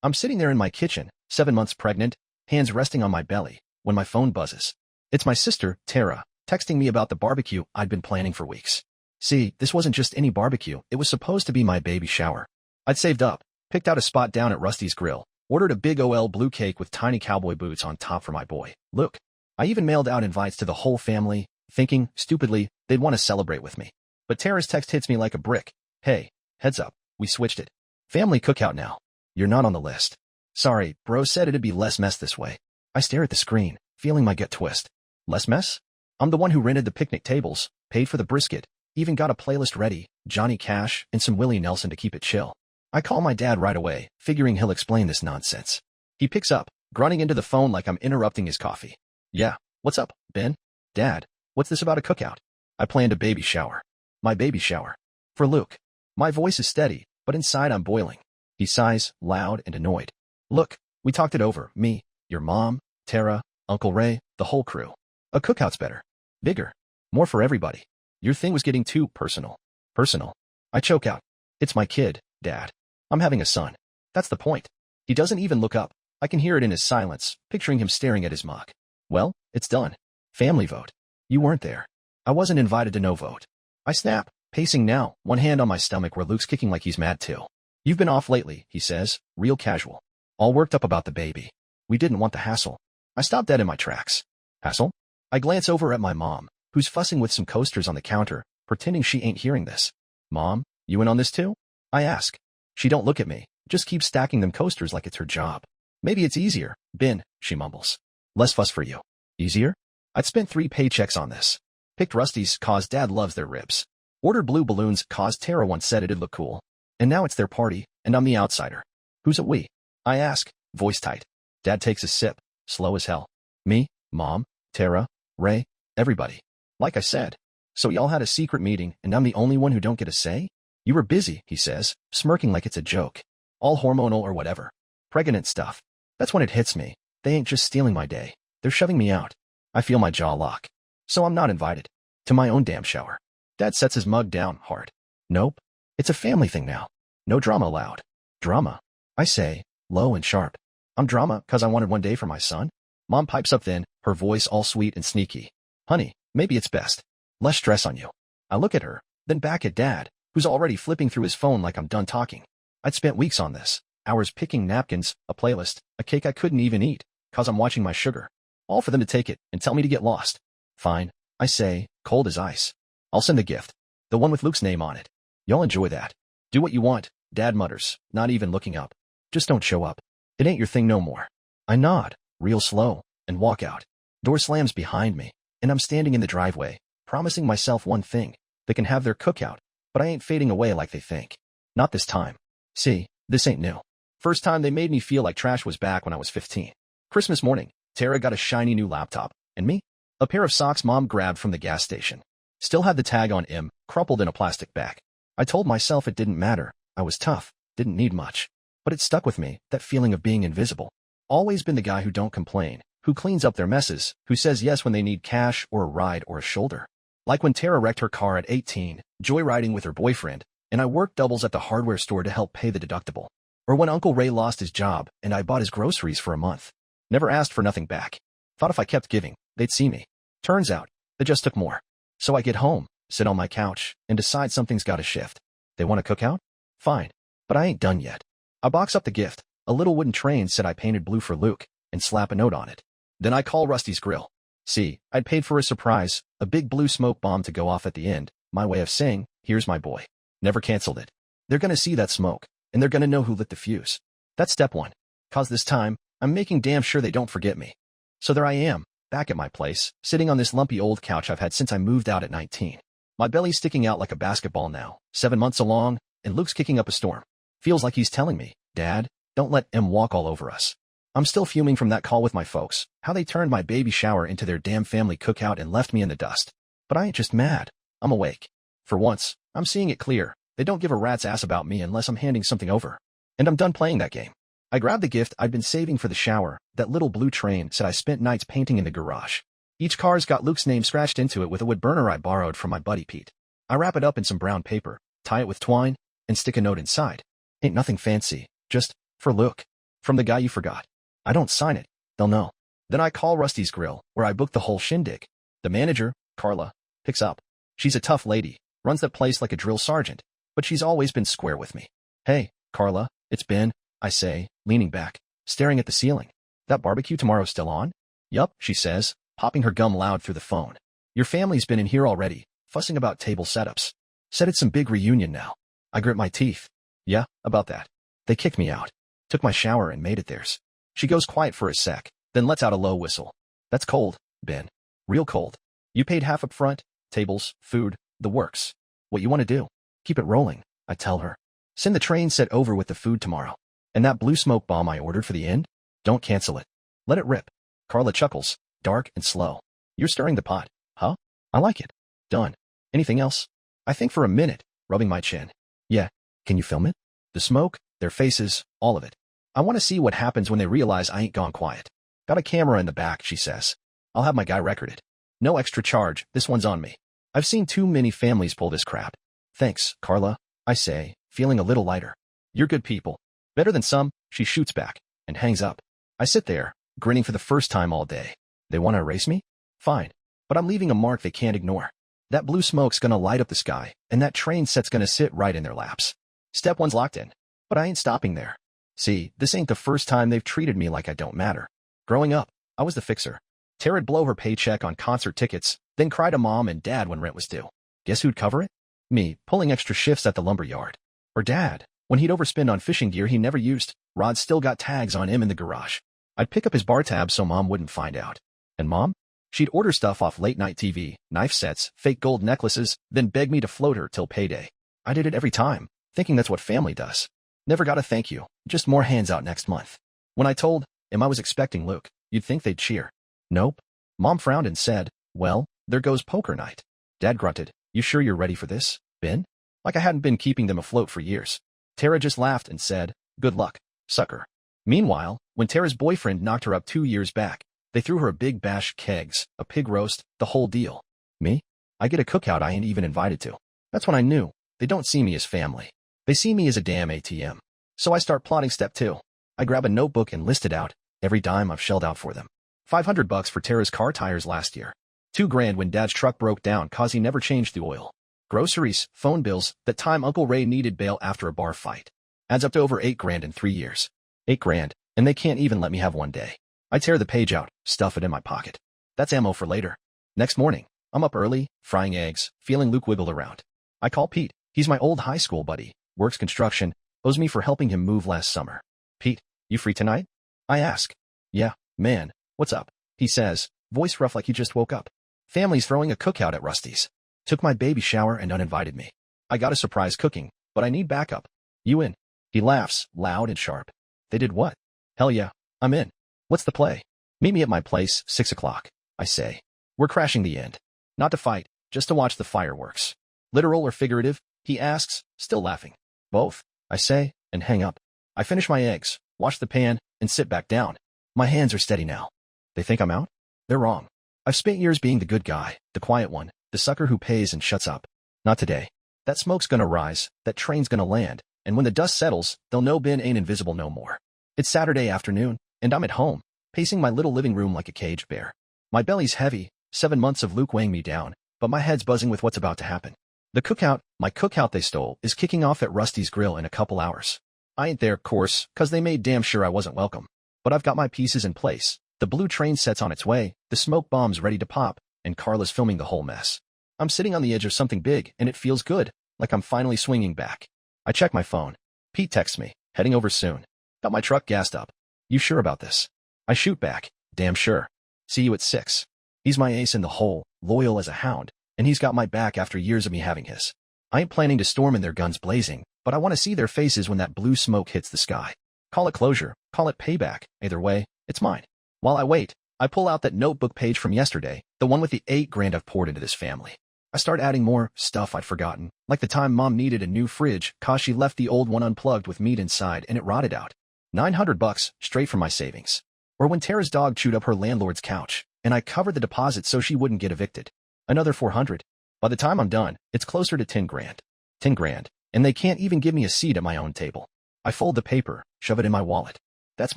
I'm sitting there in my kitchen, 7 months pregnant, hands resting on my belly, when my phone buzzes. It's my sister, Tara, texting me about the barbecue I'd been planning for weeks. See, this wasn't just any barbecue, it was supposed to be my baby shower. I'd saved up, picked out a spot down at Rusty's Grill, ordered a big OL blue cake with tiny cowboy boots on top for my boy, Luke. I even mailed out invites to the whole family, thinking, stupidly, they'd want to celebrate with me. But Tara's text hits me like a brick. Hey, heads up, we switched it. Family cookout now. You're not on the list. Sorry, bro said it'd be less mess this way. I stare at the screen, feeling my gut twist. Less mess? I'm the one who rented the picnic tables, paid for the brisket, even got a playlist ready, Johnny Cash and some Willie Nelson to keep it chill. I call my dad right away, figuring he'll explain this nonsense. He picks up, grunting into the phone like I'm interrupting his coffee. Yeah, what's up, Ben? Dad, what's this about a cookout? I planned a baby shower. My baby shower. For Luke. My voice is steady, but inside I'm boiling. He sighs, loud and annoyed. Look, we talked it over, me, your mom, Tara, Uncle Ray, the whole crew. A cookout's better. Bigger. More for everybody. Your thing was getting too personal. Personal. I choke out. It's my kid, Dad. I'm having a son. That's the point. He doesn't even look up. I can hear it in his silence, picturing him staring at his mug. Well, it's done. Family vote. You weren't there. I wasn't invited to no vote. I snap, pacing now, one hand on my stomach where Luke's kicking like he's mad too. You've been off lately, he says, real casual. All worked up about the baby. We didn't want the hassle. I stop dead in my tracks. Hassle? I glance over at my mom, who's fussing with some coasters on the counter, pretending she ain't hearing this. Mom, you in on this too? I ask. She don't look at me, just keeps stacking them coasters like it's her job. Maybe it's easier, Ben, she mumbles. Less fuss for you. Easier? I'd spent 3 paychecks on this. Picked Rusty's cause Dad loves their ribs. Ordered blue balloons cause Tara once said it'd look cool. And now it's their party, and I'm the outsider. Who's a we? I ask, voice tight. Dad takes a sip, slow as hell. Me, Mom, Tara, Ray, everybody. Like I said. So y'all had a secret meeting, and I'm the only one who don't get a say? You were busy, he says, smirking like it's a joke. All hormonal or whatever. Pregnant stuff. That's when it hits me. They ain't just stealing my day. They're shoving me out. I feel my jaw lock. So I'm not invited. To my own damn shower. Dad sets his mug down hard. Nope. It's a family thing now. No drama allowed. Drama? I say, low and sharp. I'm drama 'cause I wanted one day for my son? Mom pipes up then, her voice all sweet and sneaky. Honey, maybe it's best. Less stress on you. I look at her, then back at Dad, who's already flipping through his phone like I'm done talking. I'd spent weeks on this. Hours picking napkins, a playlist, a cake I couldn't even eat, 'cause I'm watching my sugar. All for them to take it and tell me to get lost. Fine, I say, cold as ice. I'll send the gift. The one with Luke's name on it. Y'all enjoy that. Do what you want, Dad mutters, not even looking up. Just don't show up. It ain't your thing no more. I nod, real slow, and walk out. Door slams behind me, and I'm standing in the driveway, promising myself one thing. They can have their cookout, but I ain't fading away like they think. Not this time. See, this ain't new. First time they made me feel like trash was back when I was 15. Christmas morning, Tara got a shiny new laptop, and me? A pair of socks Mom grabbed from the gas station. Still had the tag on M, crumpled in a plastic bag. I told myself it didn't matter. I was tough, didn't need much. But it stuck with me, that feeling of being invisible. Always been the guy who don't complain, who cleans up their messes, who says yes when they need cash or a ride or a shoulder. Like when Tara wrecked her car at 18, joyriding with her boyfriend, and I worked doubles at the hardware store to help pay the deductible. Or when Uncle Ray lost his job and I bought his groceries for a month. Never asked for nothing back. Thought if I kept giving, they'd see me. Turns out, they just took more. So I get home, sit on my couch, and decide something's gotta shift. They want a cookout? Fine. But I ain't done yet. I box up the gift, a little wooden train said I painted blue for Luke, and slap a note on it. Then I call Rusty's Grill. See, I'd paid for a surprise, a big blue smoke bomb to go off at the end, my way of saying, here's my boy. Never canceled it. They're gonna see that smoke, and they're gonna know who lit the fuse. That's step 1. 'Cause this time, I'm making damn sure they don't forget me. So there I am, back at my place, sitting on this lumpy old couch I've had since I moved out at 19. My belly's sticking out like a basketball now, 7 months along, and Luke's kicking up a storm. Feels like he's telling me, Dad, don't let M walk all over us. I'm still fuming from that call with my folks, how they turned my baby shower into their damn family cookout and left me in the dust. But I ain't just mad. I'm awake. For once, I'm seeing it clear. They don't give a rat's ass about me unless I'm handing something over. And I'm done playing that game. I grabbed the gift I'd been saving for the shower, that little blue train said I spent nights painting in the garage. Each car's got Luke's name scratched into it with a wood burner I borrowed from my buddy Pete. I wrap it up in some brown paper, tie it with twine, and stick a note inside. Ain't nothing fancy, just, for Luke. From the guy you forgot. I don't sign it. They'll know. Then I call Rusty's Grill, where I booked the whole shindig. The manager, Carla, picks up. She's a tough lady, runs that place like a drill sergeant, but she's always been square with me. Hey, Carla, it's Ben, I say, leaning back, staring at the ceiling. That barbecue tomorrow's still on? Yup, she says, popping her gum loud through the phone. Your family's been in here already, fussing about table setups. Said it's some big reunion now. I grit my teeth. Yeah, about that. They kicked me out. Took my shower and made it theirs. She goes quiet for a sec, then lets out a low whistle. That's cold, Ben. Real cold. You paid half up front, tables, food, the works. What you want to do? Keep it rolling, I tell her. Send the train set over with the food tomorrow. And that blue smoke bomb I ordered for the end? Don't cancel it. Let it rip. Carla chuckles, dark and slow. You're stirring the pot, huh? I like it. Done. Anything else? I think for a minute, rubbing my chin. Yeah. Can you film it? The smoke, their faces, all of it. I want to see what happens when they realize I ain't gone quiet. Got a camera in the back, she says. I'll have my guy record it. No extra charge, this one's on me. I've seen too many families pull this crap. Thanks, Carla, I say, feeling a little lighter. You're good people. Better than some, she shoots back, and hangs up. I sit there, grinning for the first time all day. They want to erase me? Fine. But I'm leaving a mark they can't ignore. That blue smoke's gonna light up the sky, and that train set's gonna sit right in their laps. Step one's locked in. But I ain't stopping there. See, this ain't the first time they've treated me like I don't matter. Growing up, I was the fixer. Tera'd blow her paycheck on concert tickets, then cry to mom and dad when rent was due. Guess who'd cover it? Me, pulling extra shifts at the lumber yard. Or dad, when he'd overspend on fishing gear he never used, Rod still got tags on him in the garage. I'd pick up his bar tab so mom wouldn't find out. And mom? She'd order stuff off late-night TV, knife sets, fake gold necklaces, then beg me to float her till payday. I did it every time, thinking that's what family does. Never got a thank you, just more hands out next month. When I told him I was expecting Luke, you'd think they'd cheer. Nope. Mom frowned and said, well, there goes poker night. Dad grunted, you sure you're ready for this, Ben? Like I hadn't been keeping them afloat for years. Tara just laughed and said, good luck, sucker. Meanwhile, when Tara's boyfriend knocked her up 2 years back, they threw her a big bash, kegs, a pig roast, the whole deal. Me? I get a cookout I ain't even invited to. That's when I knew. They don't see me as family. They see me as a damn ATM. So I start plotting step 2. I grab a notebook and list it out, every dime I've shelled out for them. $500 for Tara's car tires last year. $2,000 when Dad's truck broke down cause he never changed the oil. Groceries, phone bills, that time Uncle Ray needed bail after a bar fight. Adds up to over $8,000 in 3 years. $8,000, and they can't even let me have one day. I tear the page out, stuff it in my pocket. That's ammo for later. Next morning, I'm up early, frying eggs, feeling Luke wiggle around. I call Pete. He's my old high school buddy, works construction, owes me for helping him move last summer. Pete, you free tonight? I ask. Yeah, man, what's up? He says, voice rough like he just woke up. Family's throwing a cookout at Rusty's. Took my baby shower and uninvited me. I got a surprise cooking, but I need backup. You in? He laughs, loud and sharp. They did what? Hell yeah, I'm in. What's the play? Meet me at my place, 6 o'clock, I say. We're crashing the end. Not to fight, just to watch the fireworks. Literal or figurative? He asks, still laughing. Both, I say, and hang up. I finish my eggs, wash the pan, and sit back down. My hands are steady now. They think I'm out? They're wrong. I've spent years being the good guy, the quiet one, the sucker who pays and shuts up. Not today. That smoke's gonna rise, that train's gonna land, and when the dust settles, they'll know Ben ain't invisible no more. It's Saturday afternoon, and I'm at home, pacing my little living room like a caged bear. My belly's heavy, 7 months of Luke weighing me down, but my head's buzzing with what's about to happen. The cookout, my cookout they stole, is kicking off at Rusty's Grill in a couple hours. I ain't there, course, 'cause they made damn sure I wasn't welcome. But I've got my pieces in place. The blue train set's on its way, the smoke bomb's ready to pop, and Carla's filming the whole mess. I'm sitting on the edge of something big, and it feels good, like I'm finally swinging back. I check my phone. Pete texts me, heading over soon. Got my truck gassed up. You sure about this? I shoot back, damn sure. See you at 6. He's my ace in the hole, loyal as a hound, and he's got my back after years of me having his. I ain't planning to storm in their guns blazing, but I want to see their faces when that blue smoke hits the sky. Call it closure, call it payback, either way, it's mine. While I wait, I pull out that notebook page from yesterday, the one with the $8,000 I've poured into this family. I start adding more stuff I'd forgotten, like the time Mom needed a new fridge cause she left the old one unplugged with meat inside and it rotted out. $900 straight from my savings. Or when Tara's dog chewed up her landlord's couch, and I covered the deposit so she wouldn't get evicted. Another $400. By the time I'm done, it's closer to $10,000. $10,000, and they can't even give me a seat at my own table. I fold the paper, shove it in my wallet. That's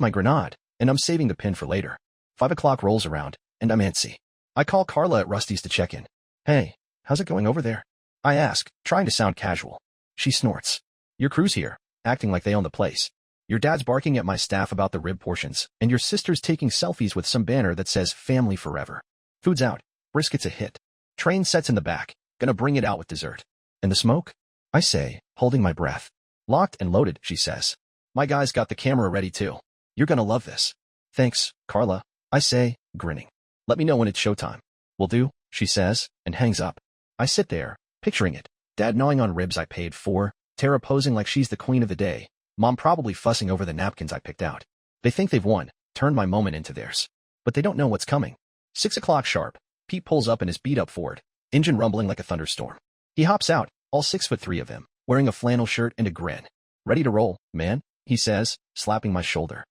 my grenade, and I'm saving the pin for later. 5 o'clock rolls around, and I'm antsy. I call Carla at Rusty's to check in. Hey, how's it going over there? I ask, trying to sound casual. She snorts. Your crew's here, acting like they own the place. Your dad's barking at my staff about the rib portions, and your sister's taking selfies with some banner that says family forever. Food's out. Brisket's a hit. Train sets in the back. Gonna bring it out with dessert. And the smoke? I say, holding my breath. Locked and loaded, she says. My guy's got the camera ready too. You're gonna love this. Thanks, Carla, I say, grinning. Let me know when it's showtime. Will do, she says, and hangs up. I sit there, picturing it. Dad gnawing on ribs I paid for, Tara posing like she's the queen of the day, Mom probably fussing over the napkins I picked out. They think they've won, turned my moment into theirs. But they don't know what's coming. 6 o'clock sharp. Pete pulls up in his beat-up Ford, engine rumbling like a thunderstorm. He hops out, all 6'3" of him, wearing a flannel shirt and a grin. Ready to roll, man, he says, slapping my shoulder.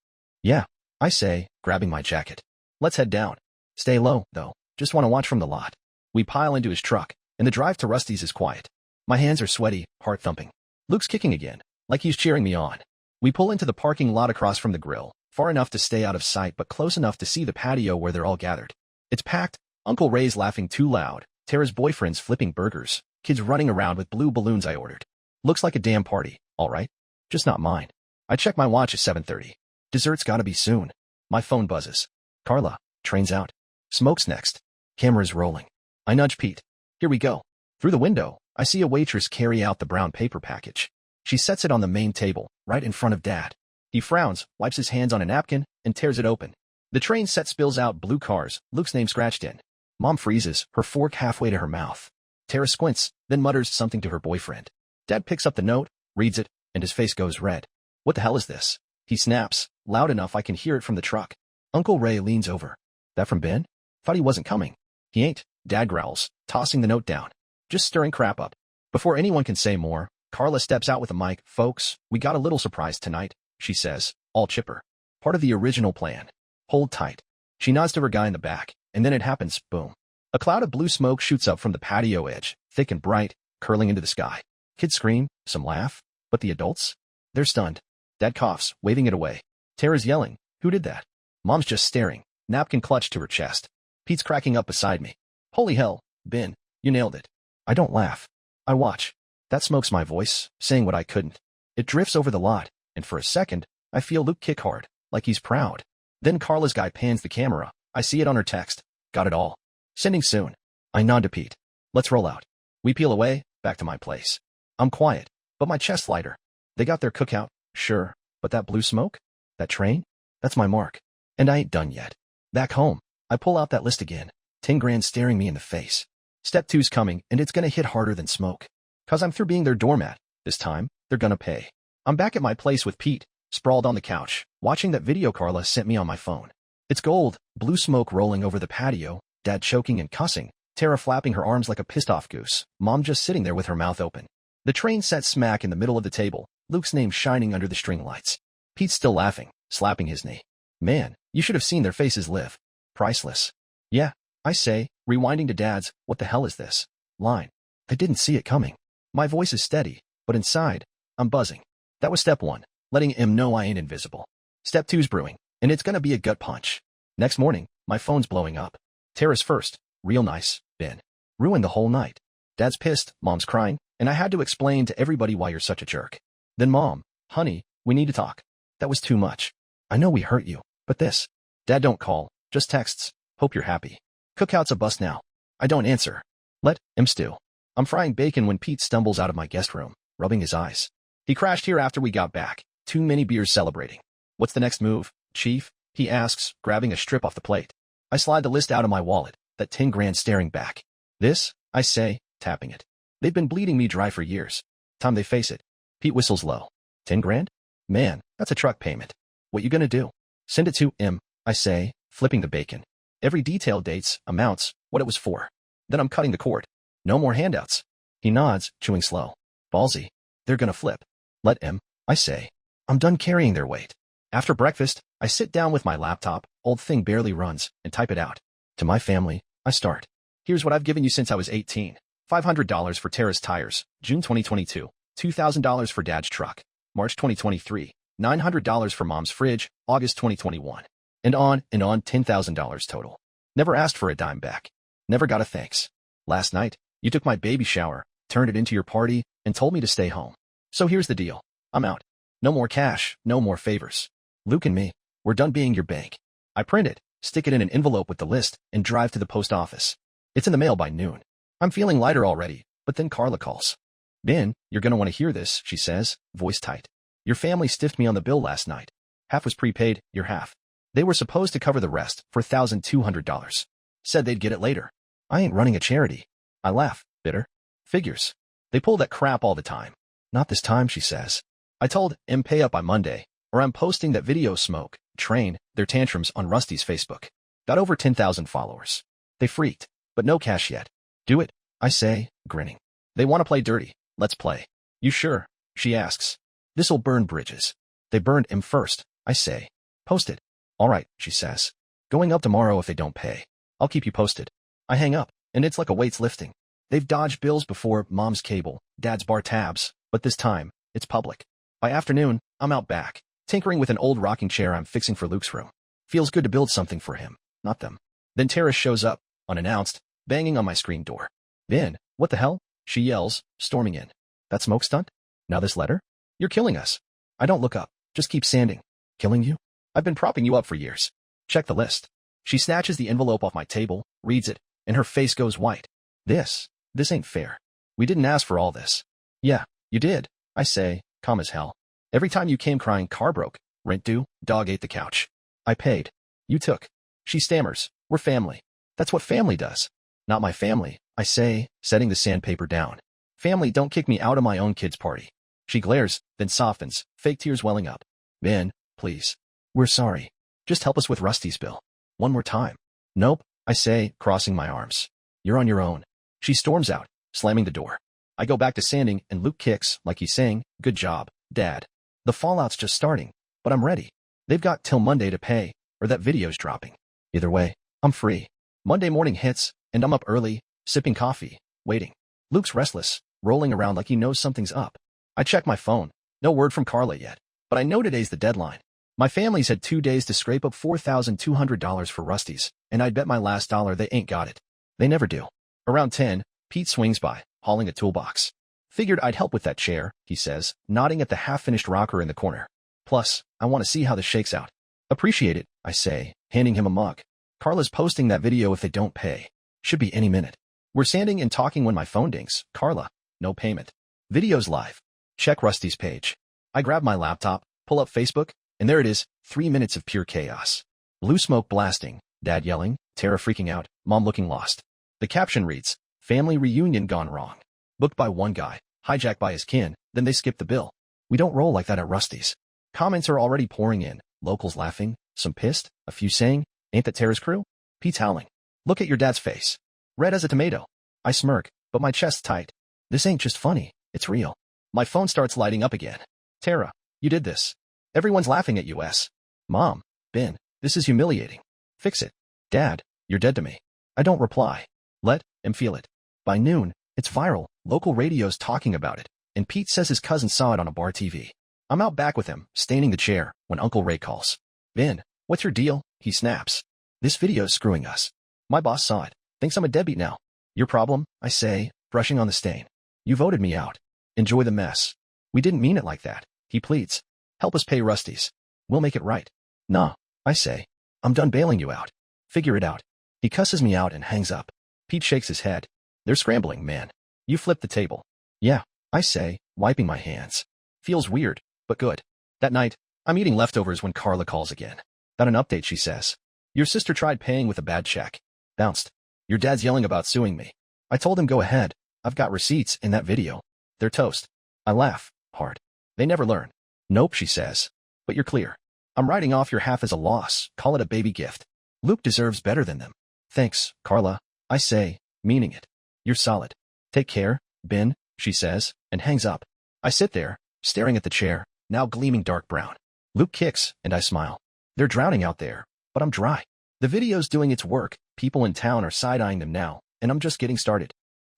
Yeah, I say, grabbing my jacket. Let's head down. Stay low, though. Just want to watch from the lot. We pile into his truck, and the drive to Rusty's is quiet. My hands are sweaty, heart thumping. Luke's kicking again, like he's cheering me on. We pull into the parking lot across from the grill, far enough to stay out of sight but close enough to see the patio where they're all gathered. It's packed, Uncle Ray's laughing too loud, Tara's boyfriend's flipping burgers, kids running around with blue balloons I ordered. Looks like a damn party, all right? Just not mine. I check my watch at 7:30. Dessert's gotta be soon. My phone buzzes. Carla, train's out. Smoke's next. Camera's rolling. I nudge Pete. Here we go. Through the window, I see a waitress carry out the brown paper package. She sets it on the main table, right in front of Dad. He frowns, wipes his hands on a napkin, and tears it open. The train set spills out blue cars, Luke's name scratched in. Mom freezes, her fork halfway to her mouth. Tara squints, then mutters something to her boyfriend. Dad picks up the note, reads it, and his face goes red. What the hell is this? He snaps, loud enough I can hear it from the truck. Uncle Ray leans over. That from Ben? Thought he wasn't coming. He ain't, Dad growls, tossing the note down. Just stirring crap up. Before anyone can say more, Carla steps out with a mic. Folks, we got a little surprise tonight, she says, all chipper. Part of the original plan. Hold tight. She nods to her guy in the back, and then it happens, boom. A cloud of blue smoke shoots up from the patio edge, thick and bright, curling into the sky. Kids scream, some laugh, but the adults? They're stunned. Dad coughs, waving it away. Tara's yelling, who did that? Mom's just staring, napkin clutched to her chest. Pete's cracking up beside me. Holy hell, Ben, you nailed it. I don't laugh. I watch. That smoke's my voice, saying what I couldn't. It drifts over the lot, and for a second, I feel Luke kick hard, like he's proud. Then Carla's guy pans the camera. I see it on her text. Got it all. Sending soon. I nod to Pete. Let's roll out. We peel away, back to my place. I'm quiet, but my chest's lighter. They got their cookout, sure, but that blue smoke? That train? That's my mark. And I ain't done yet. Back home, I pull out that list again. 10 grand staring me in the face. Step 2's coming, and it's gonna hit harder than smoke. 'Cause I'm through being their doormat. This time, they're gonna pay. I'm back at my place with Pete, sprawled on the couch, watching that video Carla sent me on my phone. It's gold, blue smoke rolling over the patio, Dad choking and cussing, Tara flapping her arms like a pissed-off goose, Mom just sitting there with her mouth open. The train sat smack in the middle of the table, Luke's name shining under the string lights. Pete's still laughing, slapping his knee. Man, you should have seen their faces live. Priceless. Yeah, I say, rewinding to Dad's, what the hell is this? Line. I didn't see it coming. My voice is steady, but inside, I'm buzzing. That was step 1, letting him know I ain't invisible. Step 2's brewing, and it's gonna be a gut punch. Next morning, my phone's blowing up. Tara's first, real nice, Ben. Ruined the whole night. Dad's pissed, Mom's crying, and I had to explain to everybody why you're such a jerk. Then Mom, honey, we need to talk. That was too much. I know we hurt you, but this. Dad don't call, just texts. Hope you're happy. Cookout's a bust now. I don't answer. Let him stew. I'm frying bacon when Pete stumbles out of my guest room, rubbing his eyes. He crashed here after we got back. Too many beers celebrating. What's the next move, Chief? He asks, grabbing a strip off the plate. I slide the list out of my wallet, that 10 grand staring back. This, I say, tapping it. They've been bleeding me dry for years. Time they face it. Pete whistles low. 10 grand? Man, that's a truck payment. What you gonna do? Send it to him, I say, flipping the bacon. Every detail, dates, amounts, what it was for. Then I'm cutting the cord. No more handouts. He nods, chewing slow. Ballsy. They're gonna flip. Let him, I say. I'm done carrying their weight. After breakfast, I sit down with my laptop, old thing barely runs, and type it out. To my family, I start. Here's what I've given you since I was 18. $500 for Tara's tires, June 2022. $2,000 for Dad's truck, March 2023. $900 for mom's fridge, August 2021. And on, $10,000 total. Never asked for a dime back. Never got a thanks. Last night, you took my baby shower, turned it into your party, and told me to stay home. So here's the deal. I'm out. No more cash, no more favors. Luke and me, we're done being your bank. I print it, stick it in an envelope with the list, and drive to the post office. It's in the mail by noon. I'm feeling lighter already, but then Carla calls. Ben, you're gonna want to hear this, she says, voice tight. Your family stiffed me on the bill last night. Half was prepaid, your half. They were supposed to cover the rest for $1,200. Said they'd get it later. I ain't running a charity. I laugh, bitter. Figures. They pull that crap all the time. Not this time, she says. I told M pay up by Monday, or I'm posting that video smoke, train, their tantrums on Rusty's Facebook. Got over 10,000 followers. They freaked, but no cash yet. Do it, I say, grinning. They want to play dirty. Let's play. You sure? She asks. This'll burn bridges. They burned M first, I say. Post it. All right, she says. Going up tomorrow if they don't pay. I'll keep you posted. I hang up, and it's like a weight's lifting. They've dodged bills before, mom's cable, dad's bar tabs, but this time, it's public. By afternoon, I'm out back, tinkering with an old rocking chair I'm fixing for Luke's room. Feels good to build something for him, not them. Then Tara shows up, unannounced, banging on my screen door. Ben, what the hell? She yells, storming in. That smoke stunt? Now this letter? You're killing us. I don't look up, just keep sanding. Killing you? I've been propping you up for years. Check the list. She snatches the envelope off my table, reads it, and her face goes white. This ain't fair. We didn't ask for all this. Yeah, you did, I say, calm as hell. Every time you came crying car broke, rent due, dog ate the couch. I paid. You took. She stammers, we're family. That's what family does. Not my family, I say, setting the sandpaper down. Family don't kick me out of my own kid's party. She glares, then softens, fake tears welling up. Ben, please. We're sorry. Just help us with Rusty's bill. One more time. Nope, I say, crossing my arms. You're on your own. She storms out, slamming the door. I go back to sanding, and Luke kicks, like he's saying, good job, Dad. The fallout's just starting, but I'm ready. They've got till Monday to pay, or that video's dropping. Either way, I'm free. Monday morning hits, and I'm up early, sipping coffee, waiting. Luke's restless, rolling around like he knows something's up. I check my phone. No word from Carla yet, but I know today's the deadline. My family's had 2 days to scrape up $4,200 for Rusty's, and I'd bet my last dollar they ain't got it. They never do. Around 10, Pete swings by, hauling a toolbox. Figured I'd help with that chair, he says, nodding at the half-finished rocker in the corner. Plus, I want to see how this shakes out. Appreciate it, I say, handing him a mug. Carla's posting that video if they don't pay. Should be any minute. We're sanding and talking when my phone dings. Carla, no payment. Video's live. Check Rusty's page. I grab my laptop, pull up Facebook, and there it is, 3 minutes of pure chaos. Blue smoke blasting, Dad yelling, Tara freaking out, Mom looking lost. The caption reads, family reunion gone wrong. Booked by one guy, hijacked by his kin, then they skip the bill. We don't roll like that at Rusty's. Comments are already pouring in, locals laughing, some pissed, a few saying, ain't that Tara's crew? Pete's howling. Look at your dad's face. Red as a tomato. I smirk, but my chest's tight. This ain't just funny, it's real. My phone starts lighting up again. Tara, you did this. Everyone's laughing at us. Mom, Ben, this is humiliating. Fix it. Dad, you're dead to me. I don't reply. Let him feel it. By noon, it's viral, local radio's talking about it, and Pete says his cousin saw it on a bar TV. I'm out back with him, staining the chair, when Uncle Ray calls. Ben, what's your deal? He snaps. This video's screwing us. My boss saw it. Thinks I'm a deadbeat now. Your problem, I say, brushing on the stain. You voted me out. Enjoy the mess. We didn't mean it like that, he pleads. Help us pay Rusty's. We'll make it right. Nah, I say. I'm done bailing you out. Figure it out. He cusses me out and hangs up. Pete shakes his head. They're scrambling, man. You flipped the table. Yeah, I say, wiping my hands. Feels weird, but good. That night, I'm eating leftovers when Carla calls again. Got an update, she says. Your sister tried paying with a bad check. Bounced. Your dad's yelling about suing me. I told him go ahead. I've got receipts in that video. They're toast. I laugh, hard. They never learn. Nope, she says. But you're clear. I'm writing off your half as a loss. Call it a baby gift. Luke deserves better than them. Thanks, Carla. I say, meaning it. You're solid. Take care, Ben, she says, and hangs up. I sit there, staring at the chair, now gleaming dark brown. Luke kicks, and I smile. They're drowning out there, but I'm dry. The video's doing its work. People in town are side-eyeing them now, and I'm just getting started.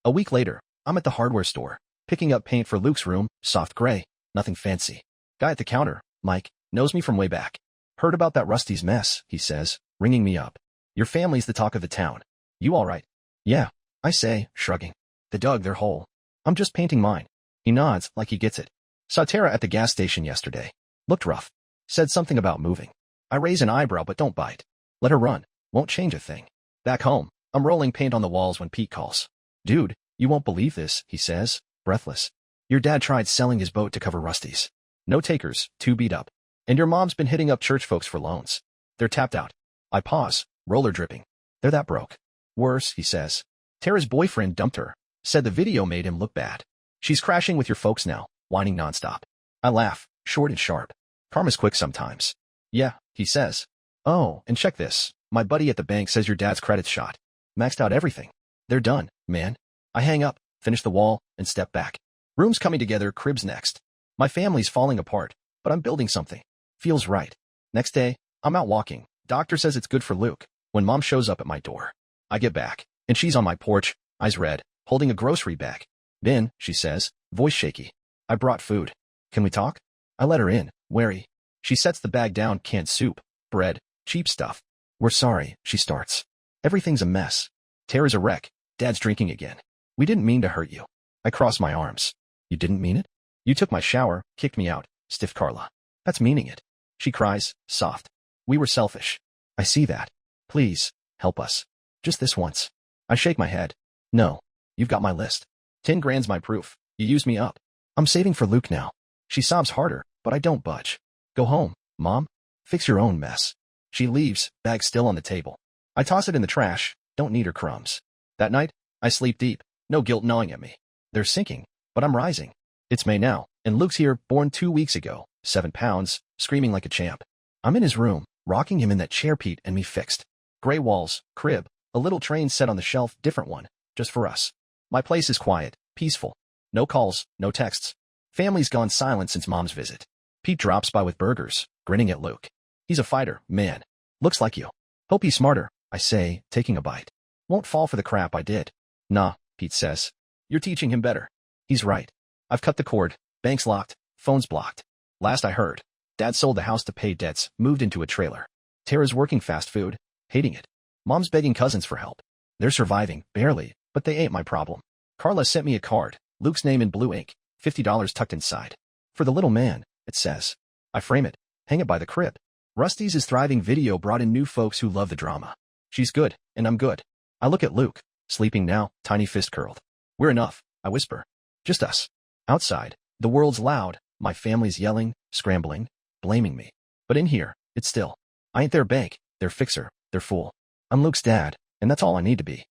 A week later, I'm at the hardware store, picking up paint for Luke's room, soft gray, nothing fancy. Guy at the counter, Mike knows me from way back. Heard about that Rusty's mess, he says, ringing me up. Your family's the talk of the town. You all right? Yeah, I say, shrugging. They dug their hole. I'm just painting mine. He nods like he gets it. Saw Tara at the gas station yesterday. Looked rough. Said something about moving. I raise an eyebrow but don't bite. Let her run. Won't change a thing. Back home, I'm rolling paint on the walls when Pete calls. Dude, you won't believe this, he says, breathless. Your dad tried selling his boat to cover Rusty's. No takers, too beat up. And your mom's been hitting up church folks for loans. They're tapped out. I pause, roller dripping. They're that broke. Worse, he says. Tara's boyfriend dumped her. Said the video made him look bad. She's crashing with your folks now, whining nonstop. I laugh, short and sharp. Karma's quick sometimes. Yeah, he says. Oh, and check this. My buddy at the bank says your dad's credit's shot. Maxed out everything. They're done, man. I hang up, finish the wall, and step back. Room's coming together, crib's next. My family's falling apart, but I'm building something. Feels right. Next day, I'm out walking. Doctor says it's good for Luke. When Mom shows up at my door. I get back, and she's on my porch, eyes red, holding a grocery bag. Ben, she says, voice shaky. I brought food. Can we talk? I let her in, wary. She sets the bag down, canned soup, bread, cheap stuff. We're sorry, she starts. Everything's a mess. Tara's a wreck. Dad's drinking again. We didn't mean to hurt you. I cross my arms. You didn't mean it? You took my shower, kicked me out, stiffed Carla. That's meaning it. She cries, soft. We were selfish. I see that. Please, help us. Just this once. I shake my head. No, you've got my list. 10 grand's my proof. You used me up. I'm saving for Luke now. She sobs harder, but I don't budge. Go home, Mom. Fix your own mess. She leaves, bag still on the table. I toss it in the trash, don't need her crumbs. That night, I sleep deep, no guilt gnawing at me. They're sinking, but I'm rising. It's May now, and Luke's here, born 2 weeks ago, 7 pounds, screaming like a champ. I'm in his room, rocking him in that chair Pete and me fixed. Gray walls, crib, a little train set on the shelf, different one, just for us. My place is quiet, peaceful. No calls, no texts. Family's gone silent since Mom's visit. Pete drops by with burgers, grinning at Luke. He's a fighter, man. Looks like you. Hope he's smarter, I say, taking a bite. Won't fall for the crap I did. Nah, Pete says. You're teaching him better. He's right. I've cut the cord, bank's locked, phone's blocked. Last I heard, Dad sold the house to pay debts, moved into a trailer. Tara's working fast food, hating it. Mom's begging cousins for help. They're surviving, barely, but they ain't my problem. Carla sent me a card, Luke's name in blue ink, $50 tucked inside. For the little man, it says. I frame it, hang it by the crib. Rusty's is thriving video brought in new folks who love the drama. She's good, and I'm good. I look at Luke, sleeping now, tiny fist curled. We're enough, I whisper. Just us. Outside, the world's loud, my family's yelling, scrambling, blaming me. But in here, it's still. I ain't their bank, their fixer, their fool. I'm Luke's dad, and that's all I need to be.